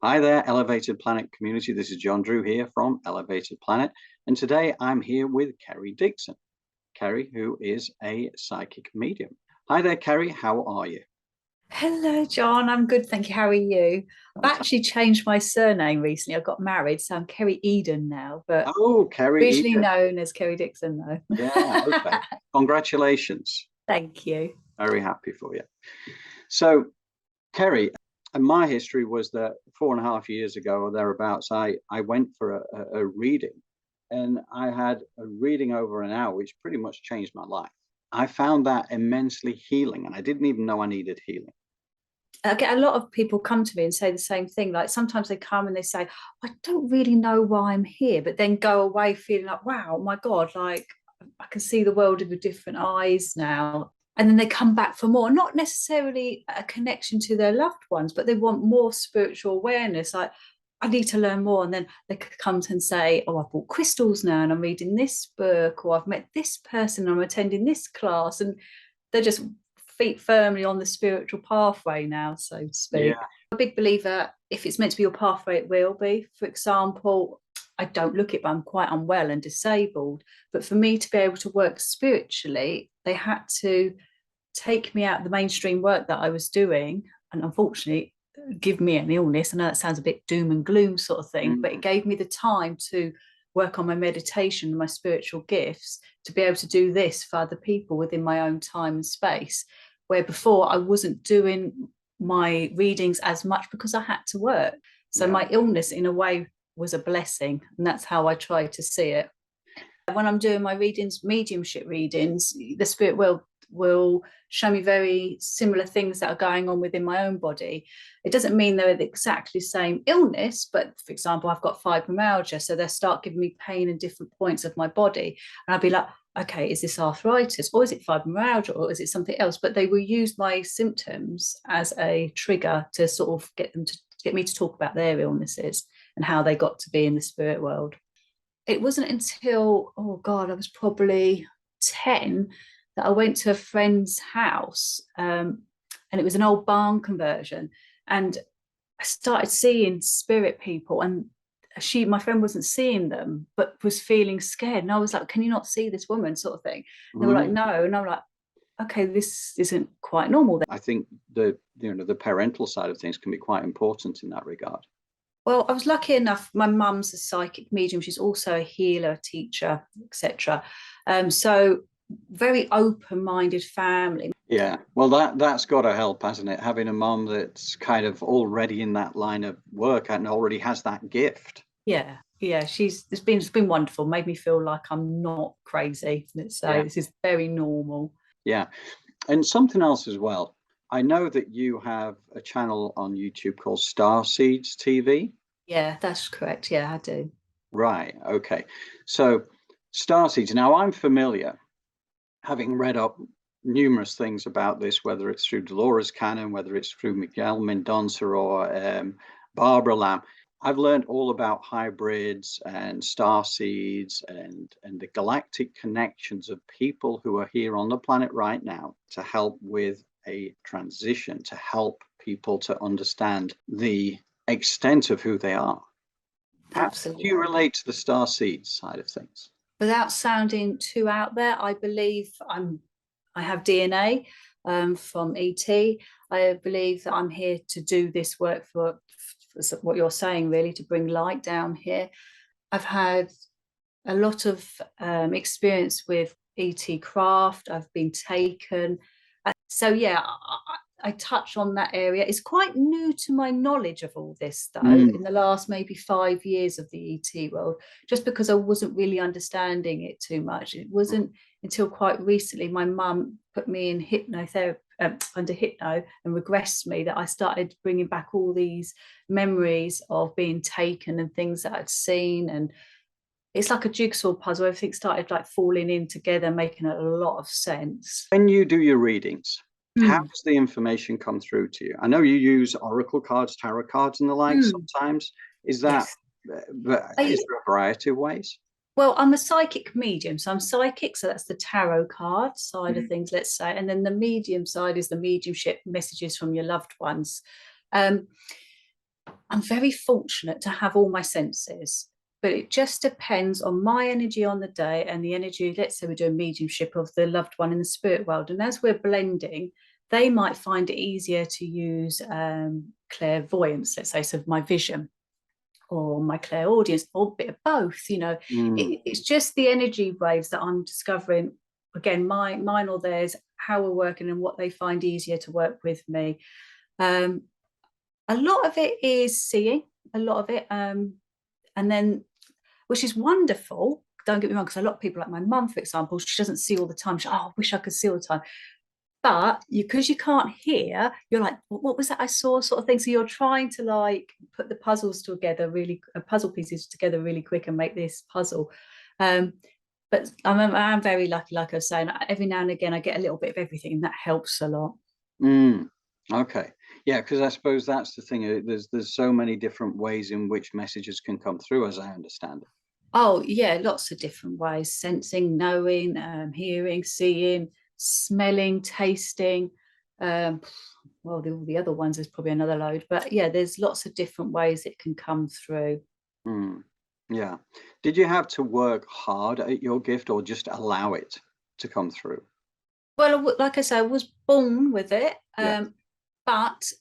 Hi there, Elevated Planet community. This is John Drew here from Elevated Planet. And today I'm here with Kerry Dixon. Kerry, who is a psychic medium. Hi there, Kerry. How are you? Hello, John. I'm good, thank you. How are you? I've Fantastic. actually changed my surname recently. I got married, so I'm Kerry Eden now, but Oh, Kerry originally Edith. known as Kerry Dixon, though. Yeah, okay. Congratulations. Thank you. Very happy for you. So, Kerry, and my history was that 4.5 years ago or thereabouts, I went for a reading, and I had a reading over an hour, which pretty much changed my life. I found that immensely healing, and I didn't even know I needed healing. I get a lot of people come to me and say the same thing. Like sometimes they come and they say, I don't really know why I'm here, but then go away feeling like, wow, my God, like I can see the world with different eyes now. And then they come back for more, not necessarily a connection to their loved ones, but they want more spiritual awareness. Like, I need to learn more. And then they could come and say, oh, I've bought crystals now and I'm reading this book, or I've met this person, I'm attending this class. And they're just feet firmly on the spiritual pathway now, so to Yeah, speak. I'm a big believer, if it's meant to be your pathway, it will be. For example, I don't look it, but I'm quite unwell and disabled. But for me to be able to work spiritually, they had to take me out of the mainstream work that I was doing. And unfortunately, give me an illness. I know that sounds a bit doom and gloom sort of thing, but it mm, gave me the time to work on my meditation and my spiritual gifts to be able to do this for other people within my own time and space. Where before I wasn't doing my readings as much because I had to work. So yeah. my illness, in a way, was a blessing. And that's how I try to see it. When I'm doing my readings, mediumship readings, the spirit will show me very similar things that are going on within my own body. It doesn't mean they're the exactly same illness, but for example, I've got fibromyalgia, so they start giving me pain in different points of my body, and I'll be like, okay, is this arthritis, or is it fibromyalgia, or is it something else? But they will use my symptoms as a trigger to sort of get me to talk about their illnesses and how they got to be in the spirit world. It wasn't until, oh God, I was probably 10 that I went to a friend's house, and it was an old barn conversion. And I started seeing spirit people, and my friend wasn't seeing them, but was feeling scared. And I was like, can you not see this woman, sort of thing? And they were like, Mm. no. And I'm like, okay, this isn't quite normal. I think the parental side of things can be quite important in that regard. Well, I was lucky enough. My mum's a psychic medium. She's also a healer, teacher, etc. So very open-minded family. Yeah, well, that's got to help, hasn't it? Having a mom that's kind of already in that line of work and already has that gift. Yeah, yeah. It's been wonderful. Made me feel like I'm not crazy. Let's say Yeah, this is very normal. yeah. And something else as well. I know that you have a channel on YouTube called Star Seeds TV. Yeah, that's correct. Yeah, I do. Right. Okay. So Star Seeds. Now I'm familiar, having read up numerous things about this, whether it's through Dolores Cannon, whether it's through Miguel Mendonça or Barbara Lamb. I've learned all about hybrids and star seeds and the galactic connections of people who are here on the planet right now to help with a transition, to help people to understand the extent of who they are. How do you Absolutely. relate to the star seeds side of things? Without sounding too out there, I believe I have DNA from ET. I believe that I'm here to do this work for what you're saying, really, to bring light down here. I've had a lot of experience with ET craft. I've been taken. So yeah, I touch on that area. It's quite new to my knowledge of all this, though, Mm, in the last maybe 5 years of the ET world, just because I wasn't really understanding it too much. It wasn't until quite recently my mum put me in hypnotherapy, under hypno, and regressed me, that I started bringing back all these memories of being taken and things that I'd seen. And it's like a jigsaw puzzle. Everything started like falling in together, making a lot of sense. when you do your readings, how Mm, does the information come through to you? I know you use oracle cards, tarot cards, and the like mm. sometimes. Is that, Yes. is I, there a variety of ways? well, I'm a psychic medium. So I'm psychic. So that's the tarot card side of Mm, things, let's say. And then the medium side is the mediumship messages from your loved ones. Um, I'm very fortunate to have all my senses, but it just depends on my energy on the day and the energy, let's say we're doing mediumship of the loved one in the spirit world. And as we're blending, they might find it easier to use clairvoyance, let's say, so my vision, or my clairaudience, or a bit of both. It's just the energy waves that I'm discovering, again, mine or theirs, how we're working and what they find easier to work with me. A lot of it is seeing, a lot of it, and then, which is wonderful, don't get me wrong, because a lot of people, like my mum, for example, she doesn't see all the time. I wish I could see all the time. But because you can't hear, you're like, what was that I saw, sort of thing. So you're trying to like put the puzzles together, puzzle pieces together really quick and make this puzzle. But I'm very lucky, like I was saying, every now and again I get a little bit of everything, and that helps a lot. Okay. Yeah, because I suppose that's the thing. There's so many different ways in which messages can come through, as I understand it. Oh yeah, lots of different ways: sensing, knowing, hearing, seeing, smelling, tasting. Well, all the other ones is probably another load, but yeah, there's lots of different ways it can come through. Yeah. Did you have to work hard at your gift, or just allow it to come through? Well, like I said, I was born with it, Yeah. but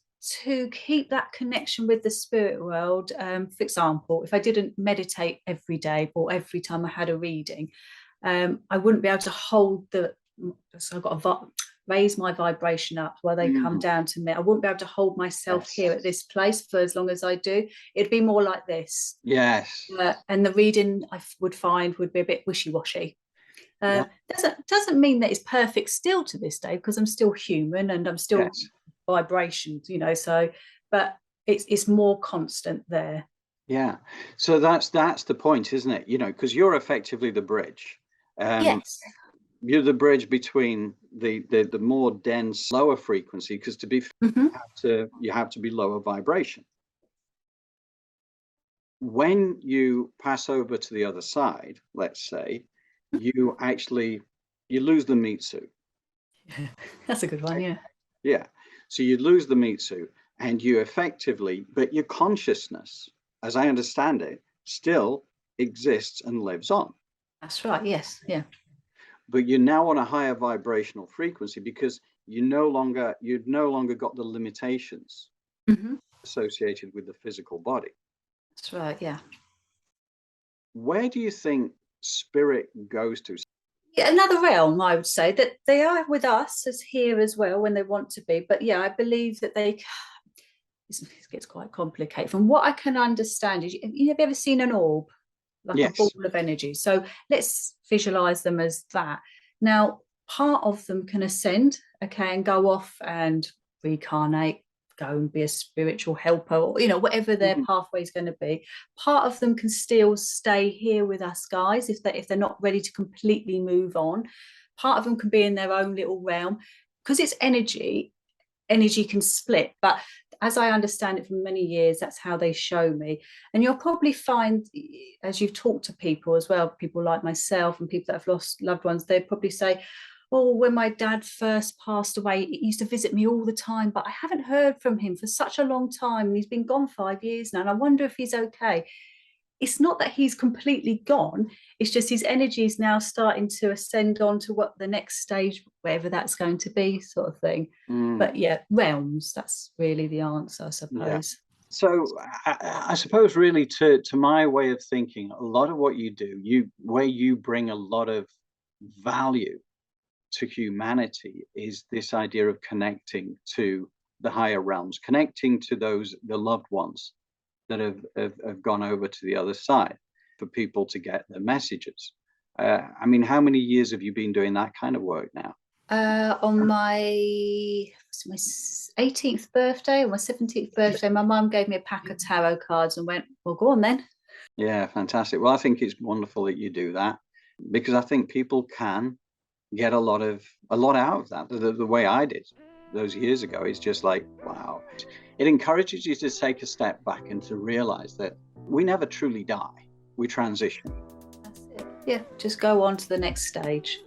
to keep that connection with the spirit world, for example, if I didn't meditate every day or every time I had a reading, I wouldn't be able to hold so I've got to raise my vibration up while they come down to me. I wouldn't be able to hold myself here at this place for as long as I do. It'd be more like this. Yes. And the reading I would find would be a bit wishy-washy. Doesn't mean that it's perfect still to this day, because I'm still human and I'm still vibrations, so, but it's more constant there. Yeah. So that's the point, isn't it? Because you're effectively the bridge. Yes. You're the bridge between the more dense, lower frequency, because to be you have to be lower vibration. When you pass over to the other side, let's say, you lose the meat suit. That's a good one. Yeah. So you lose the meat suit, and you effectively, but your consciousness, as I understand it, still exists and lives on. That's right. Yes. Yeah. But you're now on a higher vibrational frequency, because you've no longer got the limitations associated with the physical body. That's right. Yeah. Where do you think spirit goes to? Yeah, another realm, I would say, that they are with us as here as well when they want to be. But yeah, I believe that it gets quite complicated. From what I can understand, is have you ever seen an orb, like a ball of energy? So let's visualize them as that. Now, part of them can ascend, okay, and go off and reincarnate, go and be a spiritual helper, or whatever their pathway is going to be. Part of them can still stay here with us guys if they're not ready to completely move on. Part of them can be in their own little realm, because it's energy can split. But as I understand it from many years, that's how they show me. And you'll probably find, as you've talked to people as well, people like myself and people that have lost loved ones, they probably say, oh, when my dad first passed away, he used to visit me all the time, but I haven't heard from him for such a long time, and he's been gone 5 years now, and I wonder if he's okay. It's not that he's completely gone, it's just his energy is now starting to ascend on to what the next stage, wherever that's going to be, sort of thing. But yeah, realms, that's really the answer, I suppose. So I suppose really to my way of thinking, a lot of what you do, where you bring a lot of value to humanity, is this idea of connecting to the higher realms, connecting to the loved ones that have gone over to the other side, for people to get their messages. I mean, how many years have you been doing that kind of work now? On my 18th birthday or my 17th birthday, my mum gave me a pack of tarot cards and went, well, go on then. Yeah, fantastic. Well, I think it's wonderful that you do that, because I think people can get a lot out of that. The way I did those years ago is just like, wow. It encourages you to take a step back and to realize that we never truly die. We transition. That's it. Yeah, just go on to the next stage.